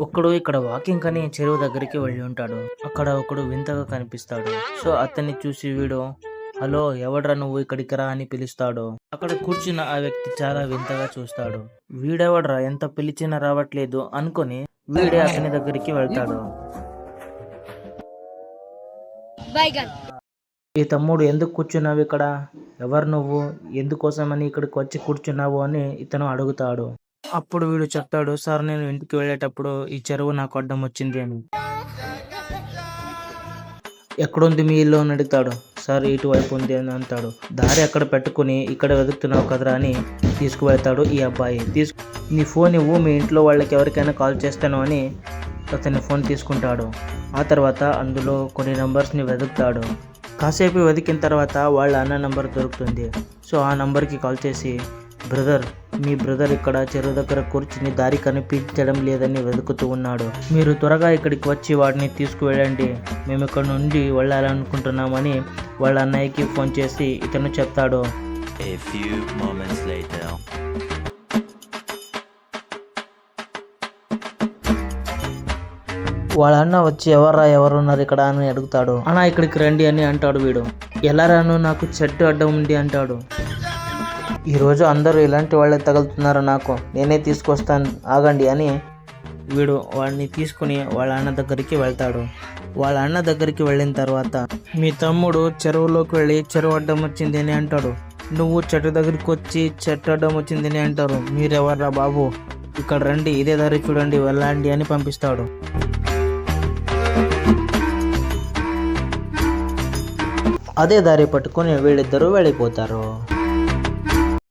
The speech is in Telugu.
ఒకడు ఇక్కడ వాకింగ్ అని చెరువు దగ్గరికి వెళ్ళి ఉంటాడు. అక్కడ ఒకడు వింతగా కనిపిస్తాడు. సో అతన్ని చూసి వీడు, హలో ఎవడ్రా నువ్వు, ఇక్కడికి రా అని పిలుస్తాడు. అక్కడ కూర్చున్న ఆ వ్యక్తి చాలా వింతగా చూస్తాడు. వీడెవడ్రా ఎంత పిలిచినా రావట్లేదు అనుకొని వీడే అతని దగ్గరికి వెళ్తాడు. ఈ తమ్ముడు, ఎందుకు కూర్చున్నావు ఇక్కడ, ఎవరు నువ్వు, ఎందుకోసమని ఇక్కడికి వచ్చి కూర్చున్నావు అని ఇతను అడుగుతాడు. అప్పుడు వీడు చెప్తాడు, సార్ నేను ఇంటికి వెళ్ళేటప్పుడు ఈ చెరువు నాకు అడ్డం వచ్చింది అని. ఎక్కడుంది మీ ఇల్లు అని అడుగుతాడు. సార్ ఇటువైపు ఉంది అని అంటాడు. దారి అక్కడ పెట్టుకుని ఇక్కడ వెతుకుతున్నావు కదరా అని తీసుకువెళ్తాడు ఈ అబ్బాయి. నీ ఫోన్ ఇవ్వు, మీ ఇంట్లో వాళ్ళకి ఎవరికైనా కాల్ చేస్తాను అని అతని ఫోన్ తీసుకుంటాడు. ఆ తర్వాత అందులో కొన్ని నంబర్స్ని వెతుకుతాడు. కాసేపు వెతికిన తర్వాత వాళ్ళ అన్న నంబర్ దొరుకుతుంది. సో ఆ నంబర్కి కాల్ చేసి, బ్రదర్ మీ బ్రదర్ ఇక్కడ చెరువు దగ్గర కూర్చుని దారి కనిపించడం లేదని వెతుకుతూ ఉన్నాడు. మీరు త్వరగా ఇక్కడికి వచ్చి వాడిని తీసుకువెళ్ళండి, మేము ఇక్కడ నుండి వెళ్ళాలనుకుంటున్నామని వాళ్ళ అన్నయ్యకి ఫోన్ చేసి ఇతను చెప్తాడు. వాళ్ళ అన్న వచ్చి ఎవరున్నారు ఇక్కడ అని అడుగుతాడు. అన్న ఇక్కడికి రండి అని అంటాడు వీడు. ఎలా రాను, నాకు చెట్టు అడ్డం ఉంది అంటాడు. ఈరోజు అందరూ ఇలాంటి వాళ్ళే తగులుతున్నారు, నాకు నేనే తీసుకొస్తాను ఆగండి అని వీడు వాడిని తీసుకుని వాళ్ళ అన్న దగ్గరికి వెళ్తాడు. వాళ్ళ అన్న దగ్గరికి వెళ్ళిన తర్వాత, మీ తమ్ముడు చెరువులోకి వెళ్ళి చెరువు అడ్డం వచ్చింది అని అంటాడు. నువ్వు చెట్టు దగ్గరికి వచ్చి చెట్టు అడ్డం వచ్చింది అని అంటారు. మీరెవర్రా బాబు, ఇక్కడ రండి, ఇదే దారి చూడండి, వెళ్ళండి అని పంపిస్తాడు. అదే దారి పట్టుకొని వీళ్ళిద్దరూ వెళ్ళిపోతారు.